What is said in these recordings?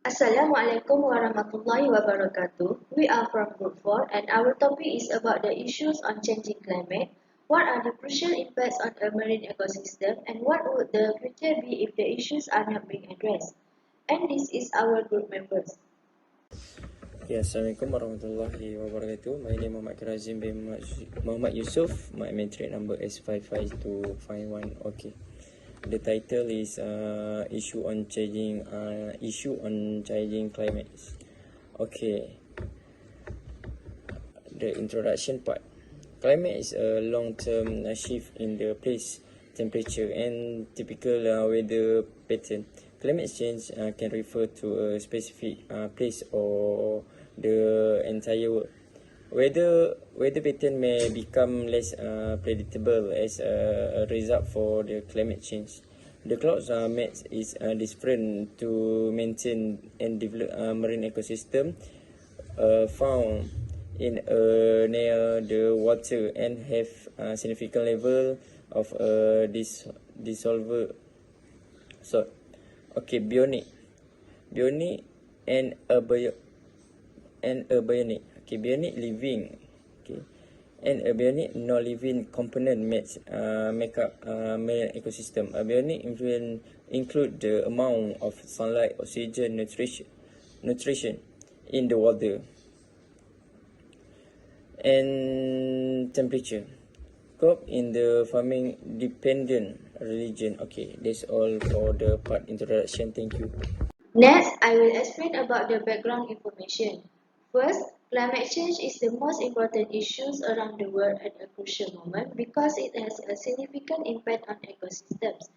Assalamualaikum warahmatullahi wabarakatuh. We are from Group 4 and our topic is about the issues on changing climate. What are the crucial impacts on a marine ecosystem and what would the future be if the issues are not being addressed? And this is our group members. Ya, Assalamualaikum warahmatullahi wabarakatuh. My name is Muhammad Karazim bin Muhammad Yusof. My matric number S55251. Okay. The title is issue on changing climates. Okay. The introduction part. Climate is a long-term shift in the place, temperature, and typical weather pattern. Climate change can refer to a specific place or the entire world. Weather pattern may become less predictable as a result for the climate change. The clouds mix is different to maintain and develop marine ecosystem found in near the water and have a significant level of dissolved salt. Okay, bionic and abionic. Okay, bionic living. Okay, and abionic non-living component make up marine ecosystem. Abionic include the amount of sunlight, oxygen, nutrition in the water, and temperature. Crop in the farming dependent region. Okay, that's all for the part introduction. Thank you. Next, I will explain about the background information. First, climate change is the most important issue around the world at a crucial moment because it has a significant impact on ecosystems.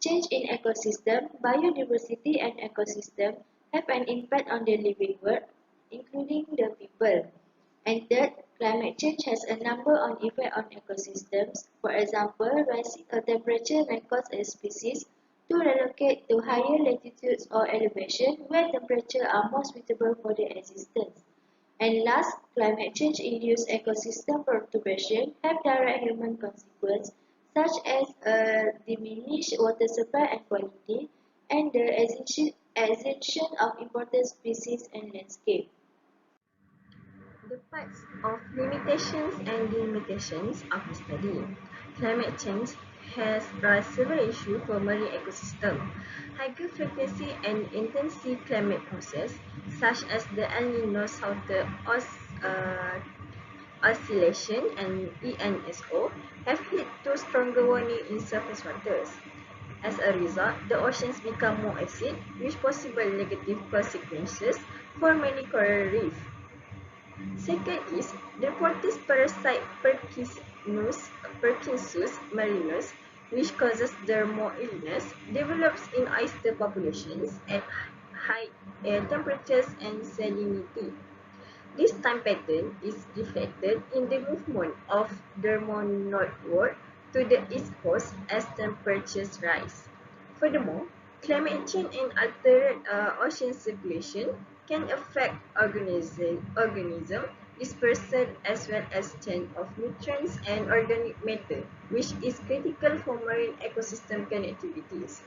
Change in ecosystem, biodiversity and ecosystem have an impact on the living world, including the people. And third, climate change has a number of effects on ecosystems. For example, rising temperature may cause a species to relocate to higher latitudes or elevation where temperatures are more suitable for their existence. And last, climate change induced ecosystem perturbation have direct human consequences such as a diminished water supply and quality and the extinction of important species and landscape. The parts of limitations and delimitations of the study. Climate change has raised several issues for marine ecosystem. Higher frequency and intensive climate process, such as the El Nino Southern Oscillation and ENSO, have led to stronger warming in surface waters. As a result, the oceans become more acid, with possible negative consequences for many coral reefs. Second is the Portis parasite Perkinsus marinus, which causes dermal illness, develops in oyster populations at high air temperatures and salinity. This time pattern is reflected in the movement of dermal northward to the east coast as temperatures rise. Furthermore, climate change and altered ocean circulation can affect organism dispersal as well as change of nutrients and organic matter, which is critical for marine ecosystem connectivities.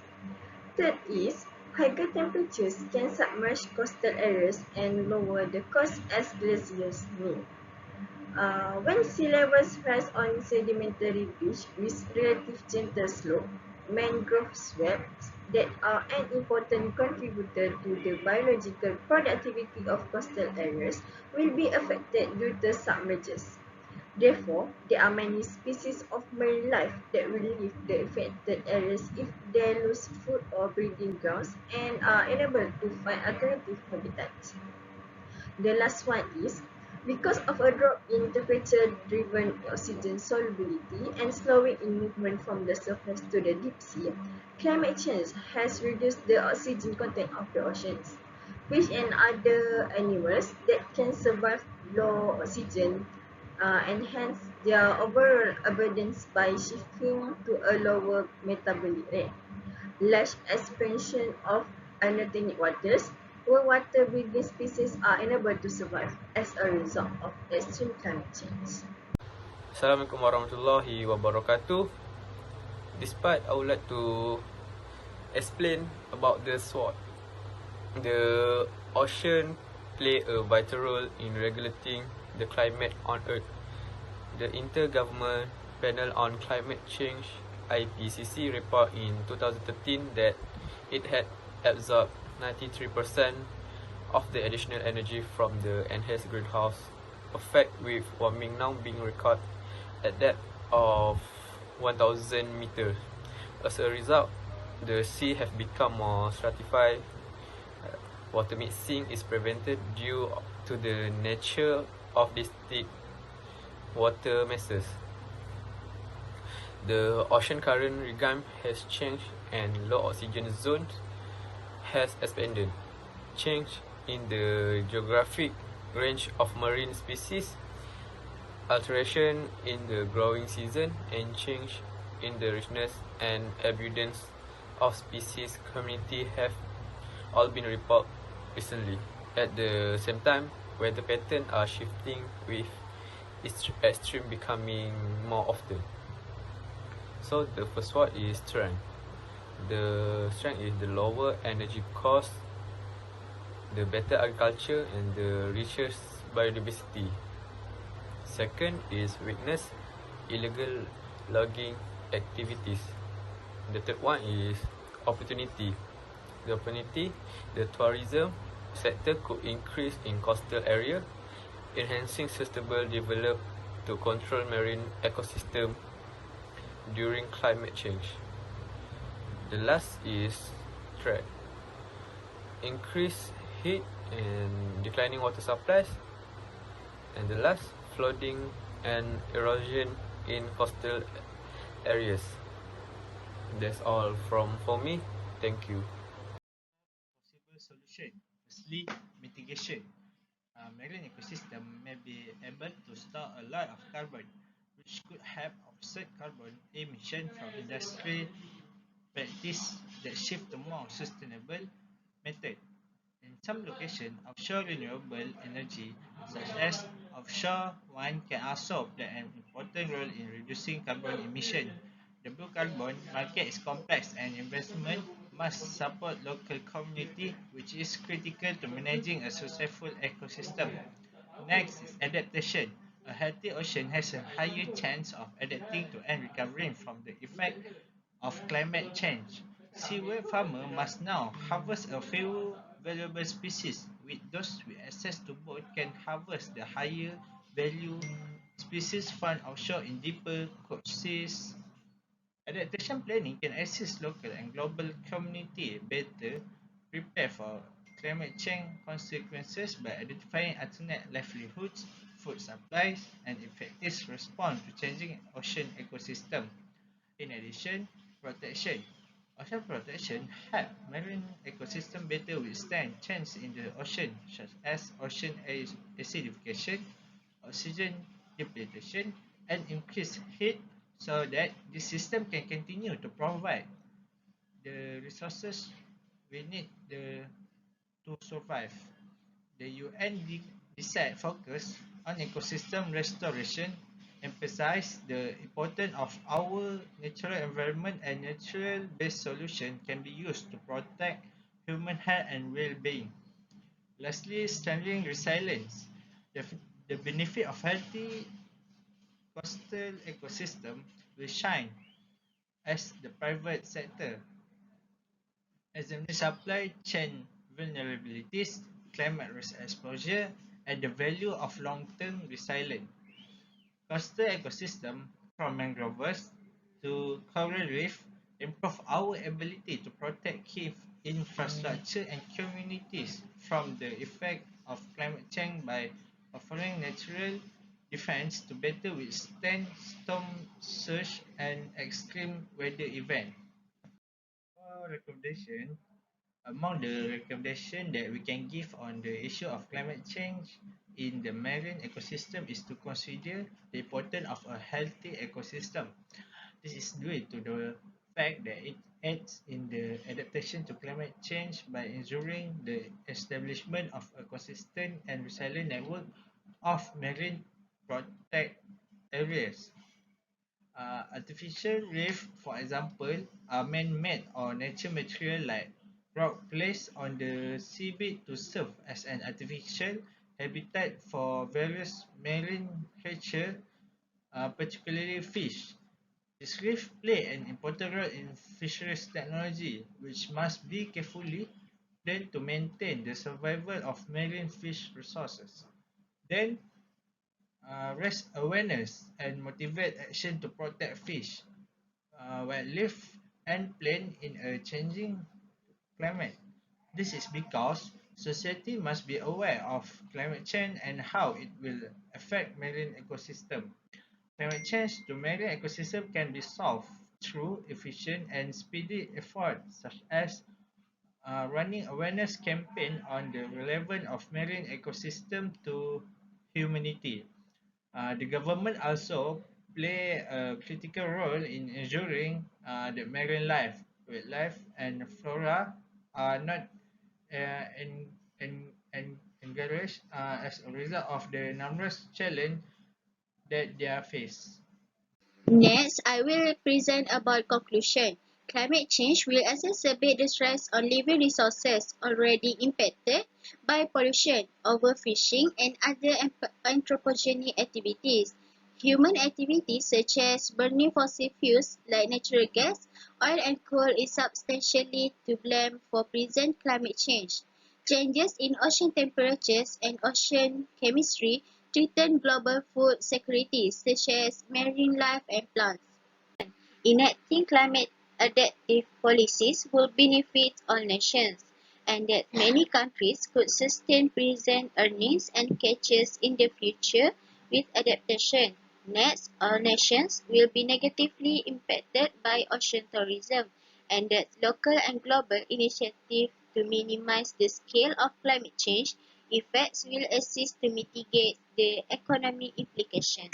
Third is, higher temperatures can submerge coastal areas and lower the coast as glaciers melt. When sea levels rise on sedimentary beach with relative gentle slope, mangrove swamps that are an important contributor to the biological productivity of coastal areas will be affected due to submergence. Therefore, there are many species of marine life that will leave the affected areas if they lose food or breeding grounds and are unable to find alternative habitats. The last one is, because of a drop in temperature-driven oxygen solubility and slowing in movement from the surface to the deep sea, climate change has reduced the oxygen content of the oceans, fish and other animals that can survive low oxygen enhance their overall abundance by shifting to a lower metabolic rate. Large expansion of anatonic waters where water-breathing species are unable to survive as a result of extreme climate change. Assalamualaikum warahmatullahi wabarakatuh. This part I would like to explain about the SWOT. The ocean play a vital role in regulating the climate on Earth. The Intergovernment Panel on Climate Change (IPCC) report in 2013 that it had absorbed 93% of the additional energy from the enhanced greenhouse effect, with warming now being recorded at depth of 1,000 meters. As a result, the sea have become more stratified. Water mixing is prevented due to the nature of these thick water masses. The ocean current regime has changed and low oxygen zones has expanded. Change in the geographic range of marine species, alteration in the growing season, and change in the richness and abundance of species community have all been reported recently. At the same time, weather patterns are shifting, with extreme becoming more often. So the first one is strength. The strength is the lower energy cost, the better agriculture, and the richest biodiversity. Second is weakness, illegal logging activities. The third one is opportunity. The tourism sector could increase in coastal area, enhancing sustainable development to control marine ecosystem during climate change. The last is threat. Increased heat and declining water supplies. And the last, flooding and erosion in coastal areas. That's all for me. Thank you. Possible solution. Firstly, mitigation. Marine ecosystem may be able to store a lot of carbon, which could help offset carbon emission from industry practice that shift to more sustainable method. In some locations, offshore renewable energy, such as offshore wind, can also play an important role in reducing carbon emission. The blue carbon market is complex and investment must support local community, which is critical to managing a successful ecosystem. Next is adaptation. A healthy ocean has a higher chance of adapting to and recovering from the effect of climate change. Seaweed farmers must now harvest a few valuable species, with those with access to boat can harvest the higher value species found offshore in deeper seas. Adaptation planning can assist local and global community better prepare for climate change consequences by identifying alternate livelihoods, food supplies, and effective response to changing ocean ecosystem. In addition, protection. Ocean protection help marine ecosystem better withstand change in the ocean, such as ocean acidification, oxygen depletion, and increased heat, so that the system can continue to provide the resources we need to survive. The UN decide focus on ecosystem restoration, emphasize the importance of our natural environment, and natural-based solution can be used to protect human health and well-being. Lastly, strengthening resilience. The, the benefit of healthy coastal ecosystem will shine as the private sector examine supply chain vulnerabilities, climate risk exposure, and the value of long-term resilience. Coastal ecosystem, from mangroves to coral reef, improve our ability to protect key infrastructure and communities from the effect of climate change by offering natural defense to better withstand storm surge and extreme weather events. For recommendation, among the recommendations that we can give on the issue of climate change in the marine ecosystem is to consider the importance of a healthy ecosystem. This is due to the fact that it aids in the adaptation to climate change by ensuring the establishment of a consistent and resilient network of marine protect areas. Artificial reef, for example, are man-made or natural material like rock placed on the seabed to serve as an artificial habitat for various marine creatures, particularly fish. These reefs play an important role in fisheries technology, which must be carefully planned to maintain the survival of marine fish resources. Then, raise awareness and motivate action to protect fish, wildlife, and plant in a changing climate. This is because society must be aware of climate change and how it will affect marine ecosystem. Climate change to marine ecosystem can be solved through efficient and speedy efforts such as running awareness campaign on the relevance of marine ecosystem to humanity. The government also play a critical role in ensuring that marine life, wildlife, and flora are not encouraged as a result of the numerous challenges that they are faced. Next, I will present about conclusion. Climate change will exacerbate the stress on living resources already impacted by pollution, overfishing, and other anthropogenic activities. Human activities such as burning fossil fuels like natural gas, oil and coal is substantially to blame for present climate change. Changes in ocean temperatures and ocean chemistry threaten global food security such as marine life and plants. Enacting climate adaptive policies will benefit all nations, and that many countries could sustain present earnings and catches in the future with adaptation. Next, all nations will be negatively impacted by ocean tourism, and that local and global initiatives to minimize the scale of climate change effects will assist to mitigate the economic implications.